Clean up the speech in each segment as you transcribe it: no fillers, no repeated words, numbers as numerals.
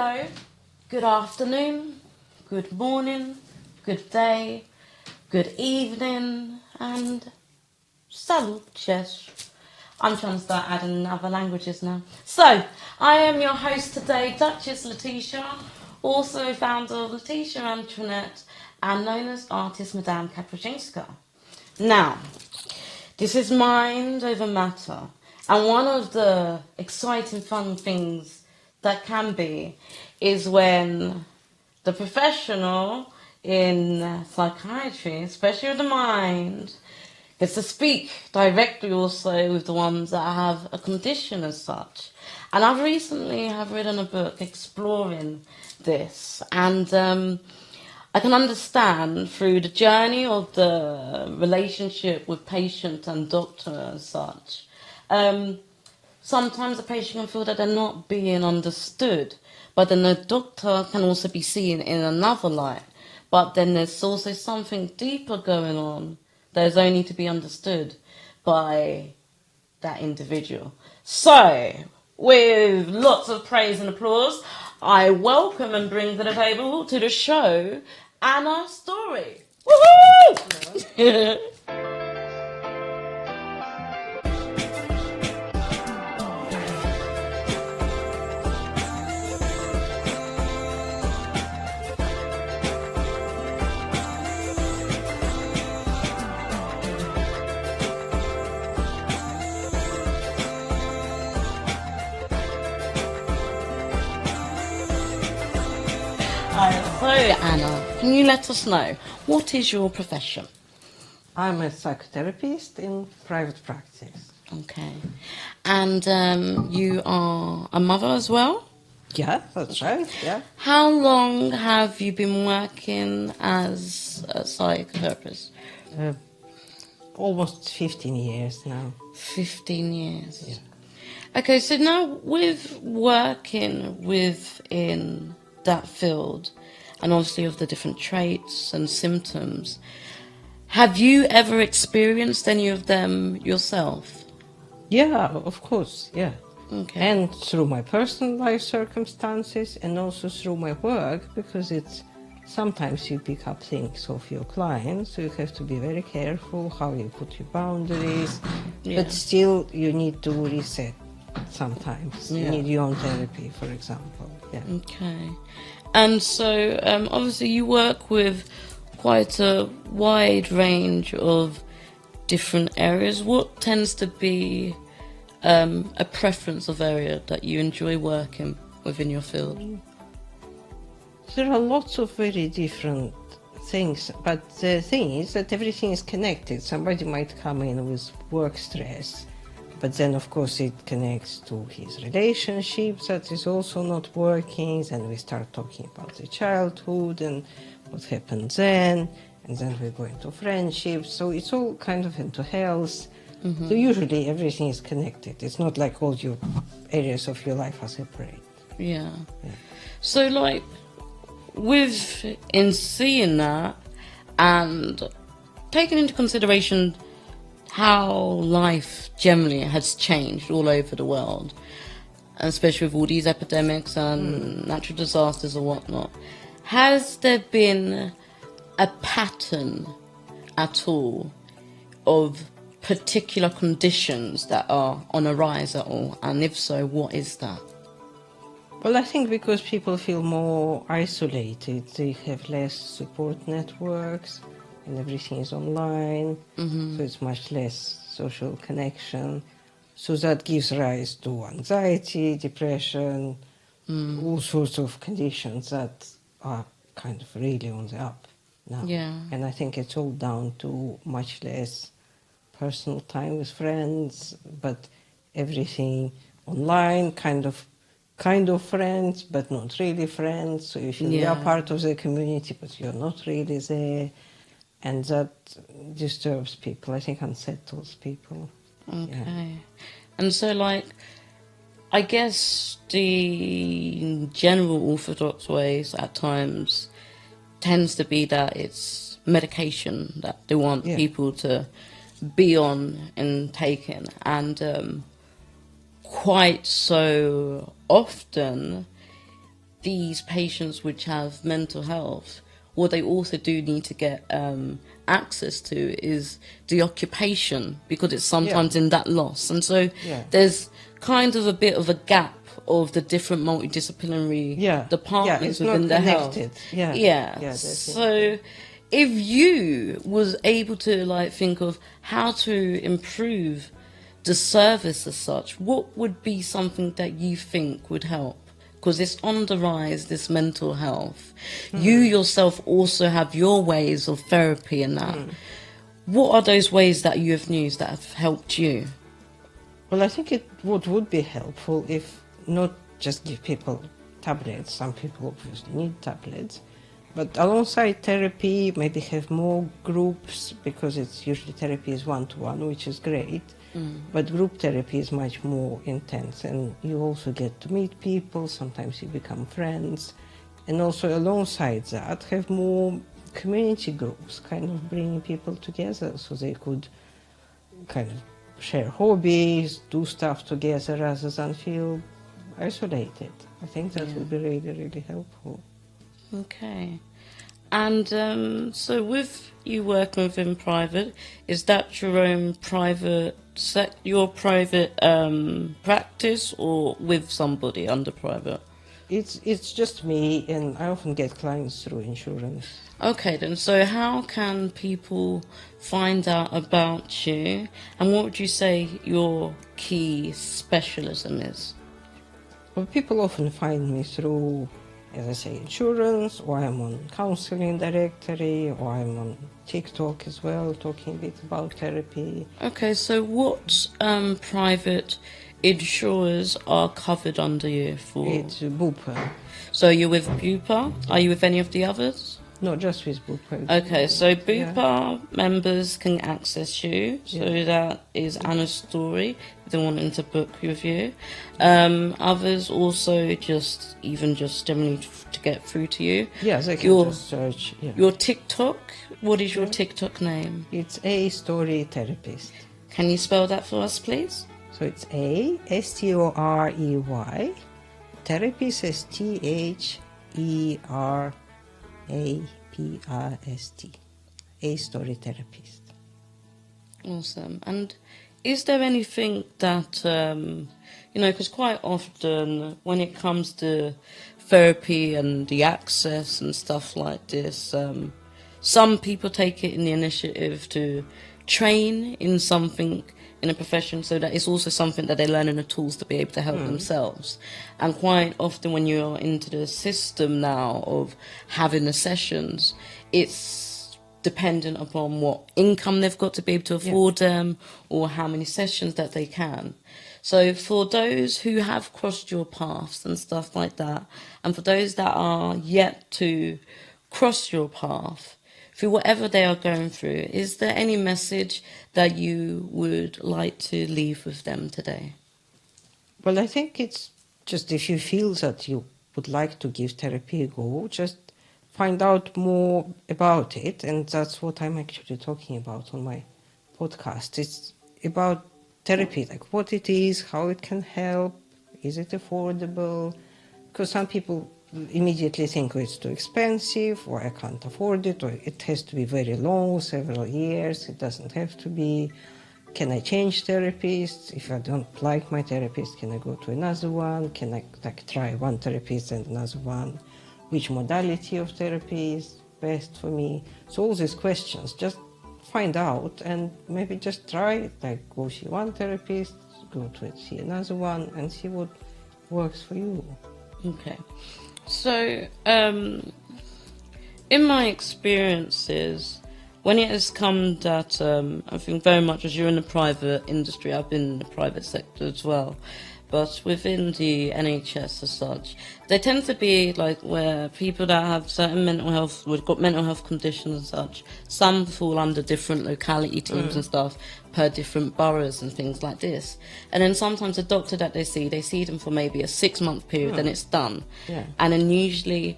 Hello, good afternoon, good morning, good day, good evening, and salut, yes. I'm trying to start adding other languages now. So, I am your host today, Duchess Letitia, also founder of Letitia Antoinette, and known as artist Madame Kaprzyńska. Now, this is mind over matter, and one of the exciting, fun things that can be is when the professional in psychiatry, especially with the mind, gets to speak directly also with the ones that have a condition as such. And I've recently have written a book exploring this, and I can understand through the journey of the relationship with patient and doctor as such. Sometimes the patient can feel that they're not being understood, but then the doctor can also be seen in another light. But then there's also something deeper going on that is only to be understood by that individual. So, with lots of praise and applause, I welcome and bring to the table to the show Anna Storey. Woohoo! So, Anna, can you let us know, what is your profession? I'm a psychotherapist in private practice. Okay. And you are a mother as well? Yeah, that's right, yeah. How long have you been working as a psychotherapist? Almost 15 years now. 15 years. Yeah. Okay, so now with working within that field, and obviously of the different traits and symptoms, have you ever experienced any of them yourself? Yeah, of course, yeah. Okay. And through my personal life circumstances and also through my work, because it's sometimes you pick up things of your clients, so you have to be very careful how you put your boundaries, Yeah. but still you need to reset sometimes. Yeah. You need your own therapy, for example. Yeah. Okay. And so, obviously you work with quite a wide range of different areas. What tends to be a preference of area that you enjoy working within your field? There are lots of very different things, but the thing is that everything is connected. Somebody might come in with work stress, but then of course it connects to his relationships that is also not working. Then we start talking about the childhood and what happened then, and then we go into friendships. So it's all kind of into health. So usually everything is connected. It's not like all your areas of your life are separate. Yeah. Yeah. So, like, in seeing that and taking into consideration how life generally has changed all over the world, and especially with all these epidemics and natural disasters and whatnot, has there been a pattern at all of particular conditions that are on a rise at all? And if so, what is that? Well, I think because people feel more isolated, they have less support networks and everything is online, so it's much less social connection. So that gives rise to anxiety, depression, all sorts of conditions that are kind of really on the up now. Yeah. And I think it's all down to much less personal time with friends, but everything online, kind of friends, but not really friends. So you feel you are part of the community, but you're not really there. And that disturbs people, I think unsettles people. Okay. Yeah. And so, like, I guess the general orthodox ways at times tends to be that it's medication that they want people to be on and taking. And quite so often these patients which have mental health, what they also do need to get access to is the occupation, because it's sometimes in that loss. And so there's kind of a bit of a gap of the different multidisciplinary departments within the health. So if you was able to like think of how to improve the service as such, what would be something that you think would help? Because it's on the rise, this mental health. You yourself also have your ways of therapy and that. What are those ways that you have used that have helped you? Well, I think it would be helpful if not just give people tablets. Some people obviously need tablets. But alongside therapy, maybe have more groups, because it's usually therapy is one-to-one, which is great. But group therapy is much more intense, and you also get to meet people. Sometimes you become friends. And also alongside that, have more community groups, kind of bringing people together so they could kind of share hobbies, do stuff together rather than feel isolated. I think that would be really, really helpful. Okay. And so with you working within private, is that your own private practice, or with somebody under private? It's just me, and I often get clients through insurance. Okay then, so how can people find out about you, and what would you say your key specialism is? Well, people often find me through, as I say, insurance, or I'm on counseling directory, or I'm on TikTok as well, talking a bit about therapy. Okay, so what private insurers are covered under you for? It's Bupa. So you're with Bupa? Are you with any of the others? No, just with Bupa. Okay, so Bupa members can access you. So that is Anna Storey, if they're wanting to book with you. Others also just generally to get through to you. Yeah, they can just search. Yeah. Your TikTok, what is your TikTok name? It's A Storey Therapist. Can you spell that for us, please? So it's A Storey, Therapist is THERAPIST. A Storey Therapist. Awesome. And is there anything that, because quite often when it comes to therapy and the access and stuff like this, some people take it in the initiative to train in something in a profession, so that it's also something that they learn in the tools to be able to help themselves. And quite often when you're into the system now of having the sessions, it's dependent upon what income they've got to be able to afford them, or how many sessions that they can. So for those who have crossed your paths and stuff like that, and for those that are yet to cross your path, through whatever they are going through, is there any message that you would like to leave with them today? Well, I think it's just, if you feel that you would like to give therapy a go, just find out more about it. And that's what I'm actually talking about on my podcast. It's about therapy, like what it is, how it can help, is it affordable? Because some people immediately think, oh, it's too expensive, or I can't afford it, or it has to be very long, several years. It doesn't have to be. Can I change therapists? If I don't like my therapist, can I go to another one? Can I try one therapist and another one? Which modality of therapy is best for me? So all these questions, just find out, and maybe just try it, like go see one therapist, go to see another one, and see what works for you. Okay. So, in my experiences, when it has come that, I think very much as you're in the private industry, I've been in the private sector as well, but within the NHS as such, they tend to be like where people that have certain mental health, we've got mental health conditions and such, some fall under different locality teams and stuff per different boroughs and things like this. And then sometimes the doctor that they see them for maybe a 6-month period, then it's done. Yeah. And then usually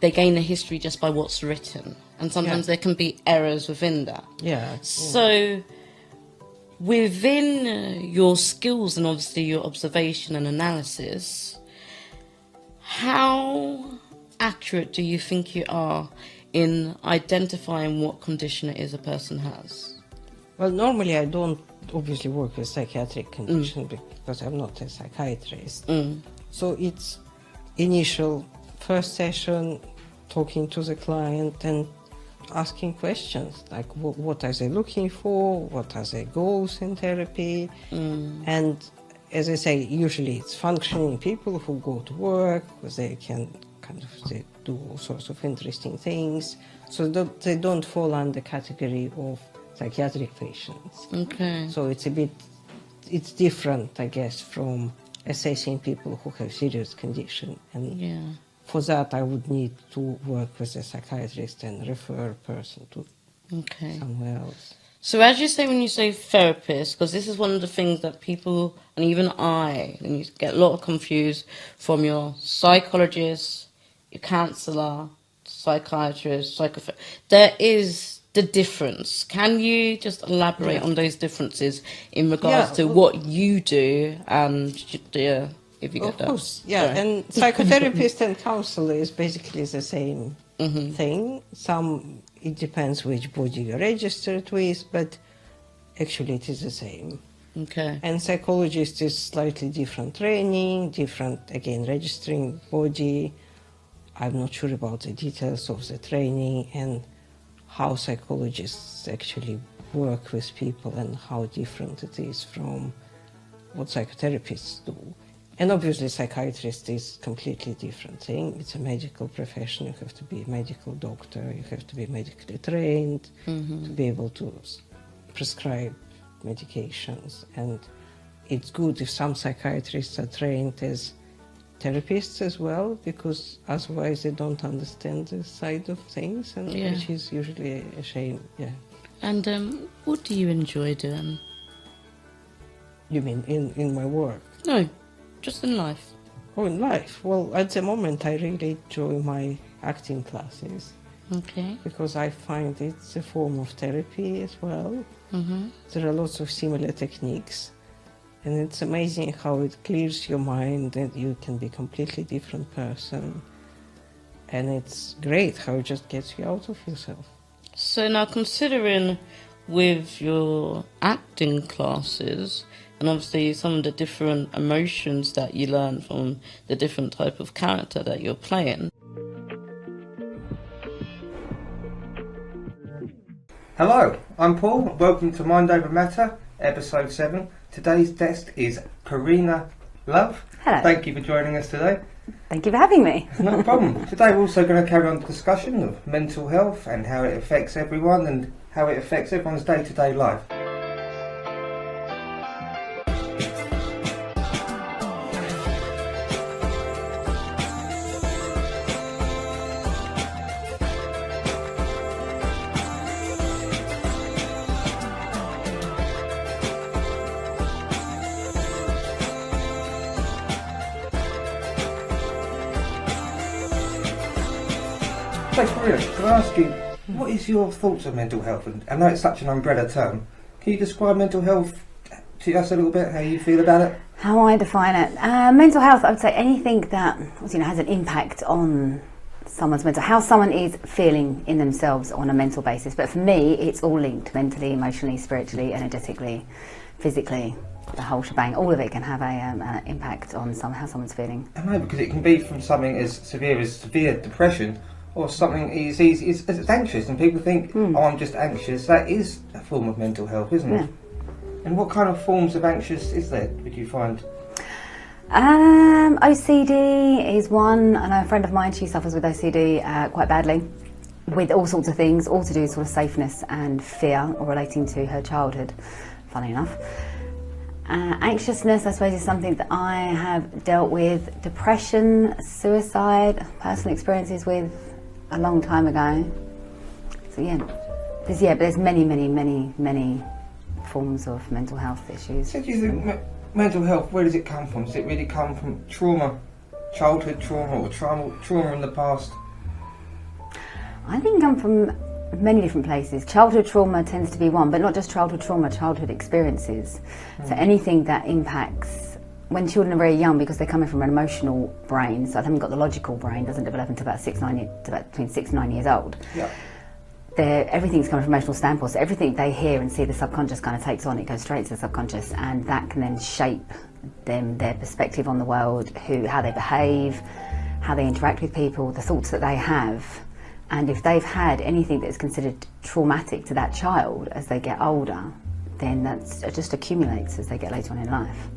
they gain the history just by what's written. And sometimes there can be errors within that. Yeah. So within your skills and obviously your observation and analysis, How accurate do you think you are in identifying what condition it is a person has? Well, normally I don't obviously work with psychiatric condition because I'm not a psychiatrist. So it's initial first session, talking to the client and asking questions like what are they looking for, what are their goals in therapy, and as I say, usually it's functioning people who go to work, they can they do all sorts of interesting things, so they don't fall under category of psychiatric patients. Okay. So it's different, I guess, from assessing people who have serious condition. And for that, I would need to work with a psychiatrist and refer a person to somewhere else. So as you say, when you say therapist, because this is one of the things that people, and even I, and you get a lot of confused from your psychologist, your counsellor, psychiatrist, psychotherapist. There is the difference. Can you just elaborate on those differences in regards to what you do and if you get that? Of course, and psychotherapist and counsellor is basically the same thing. It depends which body you're registered with, but actually it is the same. Okay. And psychologist is slightly different training, different, again, registering body. I'm not sure about the details of the training and how psychologists actually work with people and how different it is from what psychotherapists do. And obviously psychiatrist is a completely different thing. It's a medical profession. You have to be a medical doctor. You have to be medically trained to be able to prescribe medications. And it's good if some psychiatrists are trained as therapists as well, because otherwise they don't understand this side of things, and which is usually a shame. And what do you enjoy doing? You mean in my work? No, just in life. Oh, in life? Well, at the moment I really enjoy my acting classes. Okay. Because I find it's a form of therapy as well. There are lots of similar techniques. And it's amazing how it clears your mind and you can be a completely different person. And it's great how it just gets you out of yourself. So now, considering with your acting classes, and obviously some of the different emotions that you learn from the different type of character that you're playing. Hello, I'm Paul. Welcome to Mind Over Matter, episode 7. Today's guest is Karinna Love. Hello. Thank you for joining us today. Thank you for having me. No problem. Today we're also going to carry on the discussion of mental health and how it affects everyone and how it affects everyone's day-to-day life. So, Karinna, can I ask you, what is your thoughts on mental health? And I know it's such an umbrella term. Can you describe mental health to us a little bit, how you feel about it? How I define it? Mental health, I would say anything that has an impact on someone's mental, how someone is feeling in themselves on a mental basis. But for me, it's all linked mentally, emotionally, spiritually, energetically, physically. The whole shebang, all of it can have an impact on how someone's feeling. I know, because it can be from something as severe depression, or something as anxious, and people think, oh, I'm just anxious. That is a form of mental health, isn't it? And what kind of forms of anxious is there, would you find? OCD is one. I know a friend of mine, she suffers with OCD quite badly, with all sorts of things, all to do with sort of safeness and fear, or relating to her childhood, funny enough. Anxiousness, I suppose, is something that I have dealt with. Depression, suicide, personal experiences with a long time ago. So but there's many forms of mental health issues. So do you think mental health, where does it come from? Does it really come from trauma, childhood trauma, or trauma in the past? I think it comes from many different places. Childhood trauma tends to be one, but not just childhood trauma, childhood experiences. So anything that impacts when children are very young, because they're coming from an emotional brain, so they haven't got the logical brain, doesn't develop until about between 6 and 9 years old. Yeah. Everything's coming from an emotional standpoint, so everything they hear and see, the subconscious kind of takes on, it goes straight to the subconscious, and that can then shape them, their perspective on the world, how they behave, how they interact with people, the thoughts that they have. And if they've had anything that is considered traumatic to that child as they get older, then that just accumulates as they get later on in life.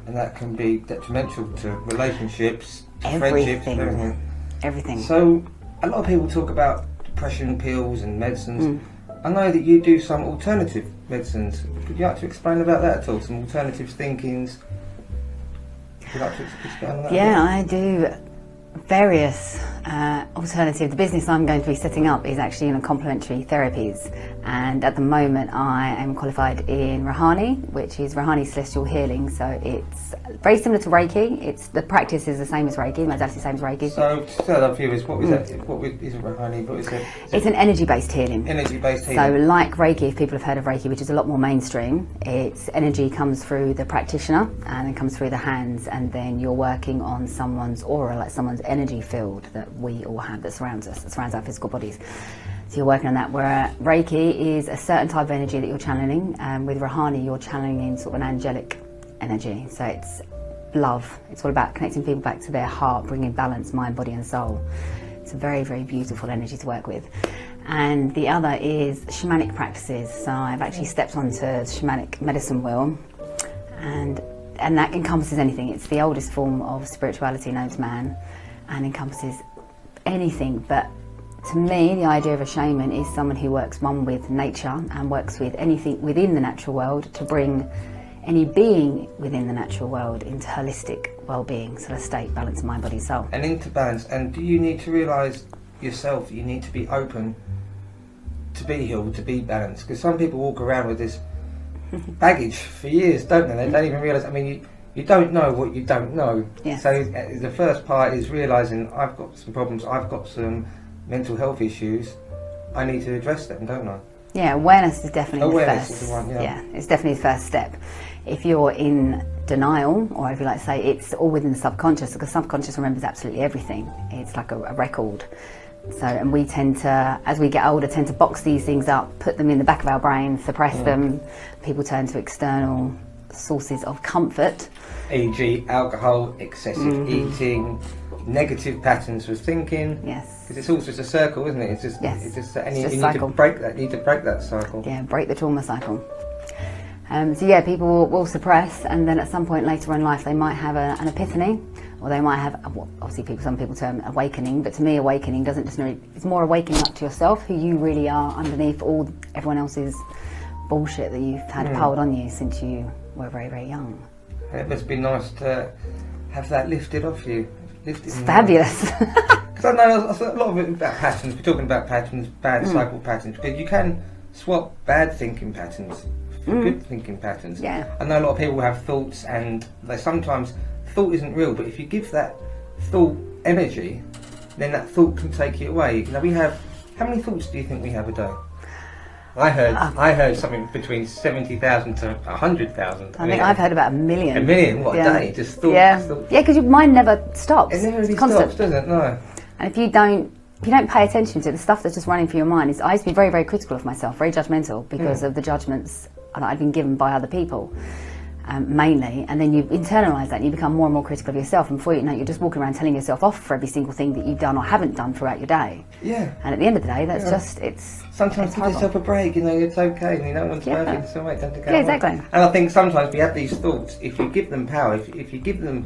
And that can be detrimental to relationships, to Everything. friendships, everything. Everything. So, a lot of people talk about depression pills and medicines. I know that you do some alternative medicines. Could you like to explain about that at all? Some alternative thinkings? Would you like to explain on that? Yeah, I do various alternative. The business I'm going to be setting up is actually in complementary therapies, and at the moment I am qualified in Rahani, which is Rahani Celestial Healing. So it's very similar to Reiki. The practice is the same as Reiki, the modality is the same as Reiki. So, to tell our viewers, what is that? What is it, Rahani? What is it? It's an energy-based healing. Energy-based healing. So like Reiki, if people have heard of Reiki, which is a lot more mainstream, its energy comes through the practitioner and then comes through the hands, and then you're working on someone's aura, like someone's energy field that we all have that surrounds us, that surrounds our physical bodies. So you're working on that, where Reiki is a certain type of energy that you're channeling, and with Rahani you're channeling in sort of an angelic energy. So it's love. It's all about connecting people back to their heart, bringing balance, mind, body and soul. It's a very, very beautiful energy to work with. And the other is shamanic practices. So I've actually stepped onto shamanic medicine wheel, and that encompasses anything. It's the oldest form of spirituality known to man, and encompasses anything. But to me, the idea of a shaman is someone who works one with nature and works with anything within the natural world to bring any being within the natural world into holistic well-being, sort of state, balance, mind, body, soul. And into balance. And do you need to realise yourself that you need to be open to be healed, to be balanced? Because some people walk around with this baggage for years, don't they? They don't even realise. I mean, you don't know what you don't know. Yes. So the first part is realising I've got some problems, I've got some mental health issues, I need to address them, don't I? Yeah, awareness is definitely the first. Is the one, yeah. It's definitely the first step. If you're in denial, or if you like to say it's all within the subconscious, because subconscious remembers absolutely everything. It's like a record. So, and we tend to, as we get older, tend to box these things up, put them in the back of our brain, suppress them. People turn to external sources of comfort. E.g. alcohol, excessive eating, negative patterns of thinking. Yes. Because it's all just a circle, isn't it? It's just, Yes. it's just, and It's you just need cycle. to break that. You need to break that cycle. Yeah, break the trauma cycle. So yeah, people will suppress, and then at some point later in life they might have an epiphany, or they might have, obviously some people term awakening, but to me awakening doesn't just mean, it's more awakening up to yourself, who you really are underneath everyone else's bullshit that you've had piled on you since you were very, very young. And it must be nice to have that lifted off you. It's fabulous. Because I know a lot of it about patterns. We're talking about patterns, bad cycle patterns, because you can swap bad thinking patterns for good thinking patterns. Yeah. I know a lot of people have thoughts, and they sometimes thought isn't real, but if you give that thought energy, then that thought can take you away. You know, we have, how many thoughts do you think we have a day? I heard something between 70,000 to 100,000. I think I've heard about 1 million. 1 million? What, a day? Just thoughts? Yeah, Thoughts. yeah, because your mind never stops. It never really It's constant. stops, does it? No. And if you don't pay attention to the stuff that's just running through your mind, I used to be very, very critical of myself, very judgmental, because of the judgments that I'd been given by other people, mainly. And then you internalise that and you become more and more critical of yourself, and before you know it, you're just walking around telling yourself off for every single thing that you've done or haven't done throughout your day. Yeah. And at the end of the day, that's just, it's... Sometimes it's give horrible. yourself a break, you know, it's okay, and you know, one's Yeah. perfect, so wait, don't go Yeah, exactly. on. And I think sometimes we have these thoughts, if you give them power, if you give them,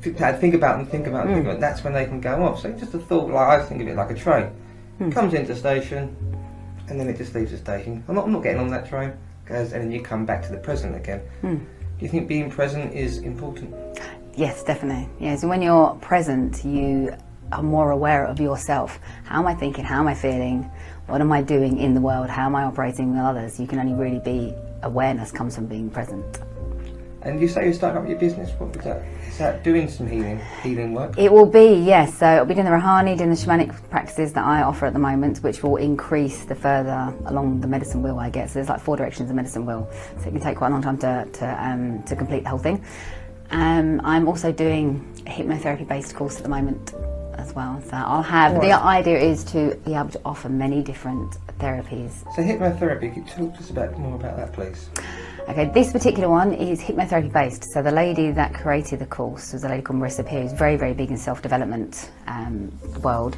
think about them, that's when they can go off. So just a thought, like I think of it like a train. Comes into the station, and then it just leaves the station. I'm not getting on that train, goes, and then you come back to the present again. Do you think being present is important? Yes, definitely. Yeah, so when you're present, you are more aware of yourself. How am I thinking? How am I feeling? What am I doing in the world? How am I operating with others? You can only really be, awareness comes from being present. And you say you're starting up your business, what was that? Is that doing some healing work? It will be, yes. So it'll be doing the Rahani, doing the shamanic practices that I offer at the moment, which will increase the further along the medicine wheel I get. So there's like 4 directions of medicine wheel. So it can take quite a long time to complete the whole thing. I'm also doing a hypnotherapy-based course at the moment as well. So I'll have, the idea is to be able to offer many different therapies. So hypnotherapy, can you talk to us more about that, please? Okay, this particular one is hypnotherapy based. So the lady that created the course was a lady called Marissa Peer, who's very, very big in self-development world.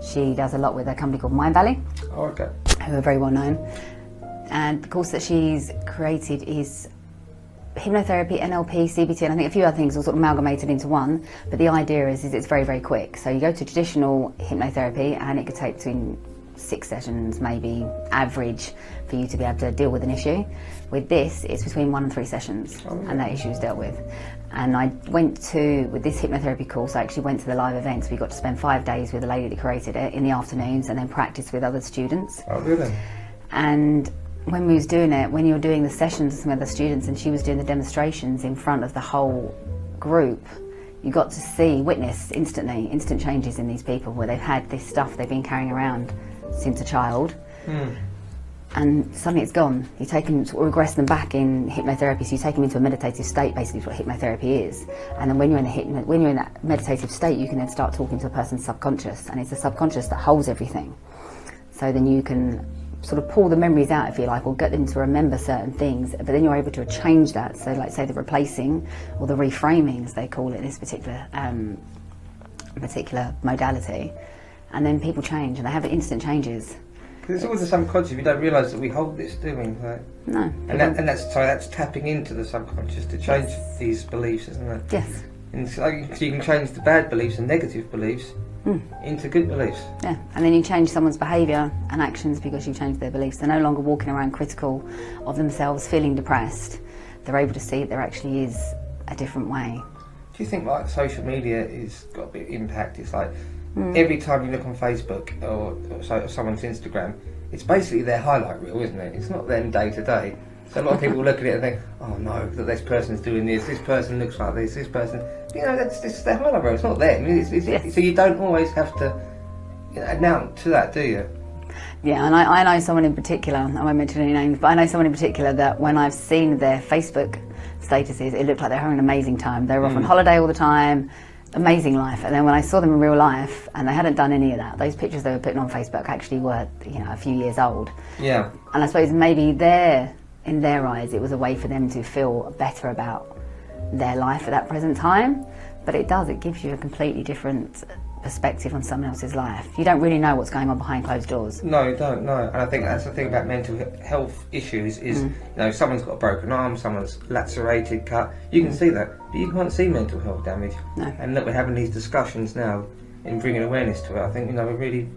She does a lot with a company called Mind Valley, who are very well known. And the course that she's created is hypnotherapy, NLP, CBT, and I think a few other things all sort of amalgamated into one. But the idea is it's very, very quick. So you go to traditional hypnotherapy and it could take between 6 sessions, maybe average, for you to be able to deal with an issue. With this, it's between 1 and 3 sessions, and that issue is dealt with. And I went to, with this hypnotherapy course, I actually went to the live events. We got to spend 5 days with the lady that created it in the afternoons, and then practice with other students. Oh, really? And when we was doing it, when you were doing the sessions with some other students, and she was doing the demonstrations in front of the whole group, you got to see, witness instantly, instant changes in these people where they've had this stuff they've been carrying around since a child, and suddenly it's gone. You take them, sort of regress them back in hypnotherapy, so you take them into a meditative state, basically is what hypnotherapy is. And then when you're in that meditative state, you can then start talking to a person's subconscious, and it's the subconscious that holds everything. So then you can sort of pull the memories out, if you like, or get them to remember certain things, but then you're able to change that. So like say the replacing or the reframing, as they call it, this particular modality, and then people change and they have instant changes. Because it's always the subconscious. We don't realise that we hold this, do we? Like, no. And that's tapping into the subconscious to change these beliefs, isn't it? Yes. And so you can change the bad beliefs and negative beliefs into good beliefs. Yeah, and then you change someone's behaviour and actions because you change their beliefs. They're no longer walking around critical of themselves, feeling depressed. They're able to see that there actually is a different way. Do you think like social media has got a big impact? It's like every time you look on Facebook or someone's Instagram, it's basically their highlight reel, isn't it? It's not them day to day. So a lot of people look at it and think, oh no, that this person's doing this person looks like this person... You know, that's their highlight reel, it's not them. Yes. So you don't always have to announce to that, do you? Yeah, and I know someone in particular, I won't mention any names, but I know someone in particular that when I've seen their Facebook statuses, it looked like they're having an amazing time. They were off on holiday all the time, amazing life. And then when I saw them in real life, and they hadn't done any of that, those pictures they were putting on Facebook actually were, you know, a few years old. Yeah. And I suppose maybe in their eyes, it was a way for them to feel better about their life at that present time. But it gives you a completely different perspective on someone else's life. You don't really know what's going on behind closed doors. No, you don't, no. And I think that's the thing about mental health issues is, you know, someone's got a broken arm, someone's lacerated, cut, you can see that, but you can't see mental health damage. No. And look, we're having these discussions now in bringing awareness to it. I think, you know, we're really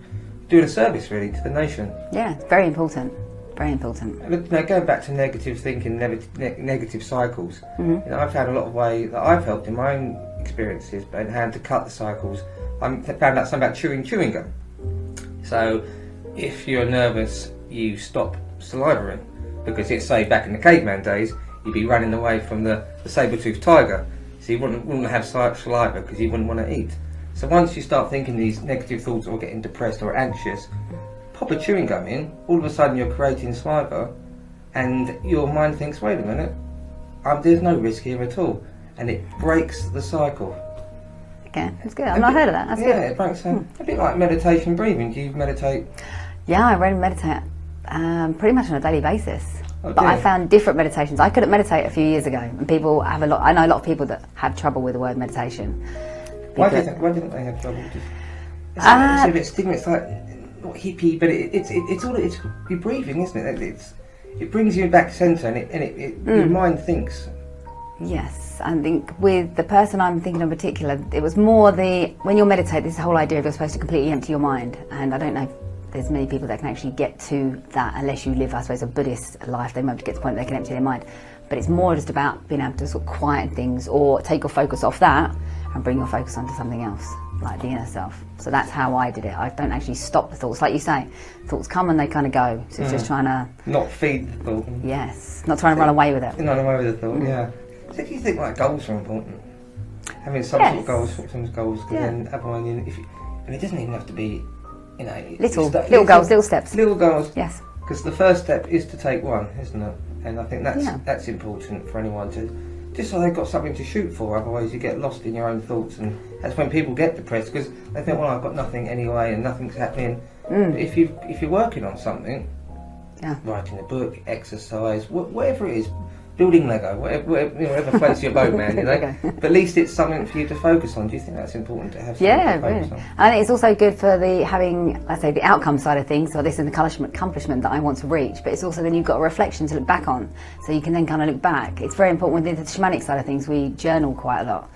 doing a service, really, to the nation. Yeah, it's very important. Very important. And, now, going back to negative thinking, negative cycles, you know, I've found a lot of way that I've helped in my own experiences, but in how to cut the cycles. I found out something about chewing gum. So, if you're nervous, you stop salivering, because it's, say, back in the caveman days, you'd be running away from the saber-toothed tiger, so you wouldn't have saliva because you wouldn't want to eat. So once you start thinking these negative thoughts or getting depressed or anxious, pop a chewing gum in, all of a sudden you're creating saliva, and your mind thinks, wait a minute, there's no risk here at all, and it breaks the cycle. Okay, that's good. I've not heard of that. That's good. Yeah, it breaks a bit like meditation breathing. Do you meditate? Yeah, I really meditate pretty much on a daily basis. Oh, but I found different meditations. I couldn't meditate a few years ago, and people have I know a lot of people that have trouble with the word meditation. Why do you think they have trouble? It's a bit stigma. It's like not hippie, but it's all your breathing, isn't it? It brings you back centre, and your mind thinks. Yes, I think with the person I'm thinking in particular, it was more when you meditate, this whole idea of you're supposed to completely empty your mind, and I don't know if there's many people that can actually get to that unless you live, I suppose, a Buddhist life. They might get to the point where they can empty their mind, but it's more just about being able to sort of quiet things or take your focus off that and bring your focus onto something else, like the inner self. So that's how I did it. I don't actually stop the thoughts. Like you say, thoughts come and they kind of go. So it's just trying to... Not feed the thought. Yes, not trying to run away with it. Run away with the thought, yeah. So do you think like goals are important? Having some sort of goals, some goals, because then otherwise, and it doesn't even have to be, you know... Little goals, little steps. Little goals. Yes. Because the first step is to take one, isn't it? And I think that's important for anyone just so they've got something to shoot for. Otherwise, you get lost in your own thoughts, and that's when people get depressed because they think, well, I've got nothing anyway, and nothing's happening. But if you're working on something, writing a book, exercise, whatever it is, building Lego, whatever floats your boat, man, you know. But at least it's something for you to focus on. Do you think that's important to have something to focus on? I think it's also good for having, let's say, the outcome side of things. So this is an accomplishment that I want to reach, but it's also then you've got a reflection to look back on. So you can then kind of look back. It's very important with the shamanic side of things. We journal quite a lot,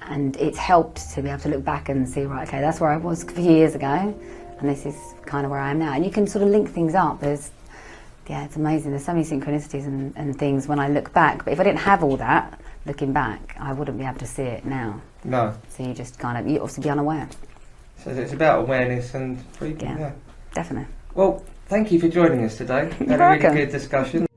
and it's helped to be able to look back and see, right, okay, that's where I was a few years ago, and this is kind of where I am now. And you can sort of link things up. Yeah, it's amazing. There's so many synchronicities and things when I look back. But if I didn't have all that, looking back, I wouldn't be able to see it now. No. So you just kind of, you also be unaware. So it's about awareness and freedom. Yeah, definitely. Well, thank you for joining us today. You're Had a really welcome. good discussion.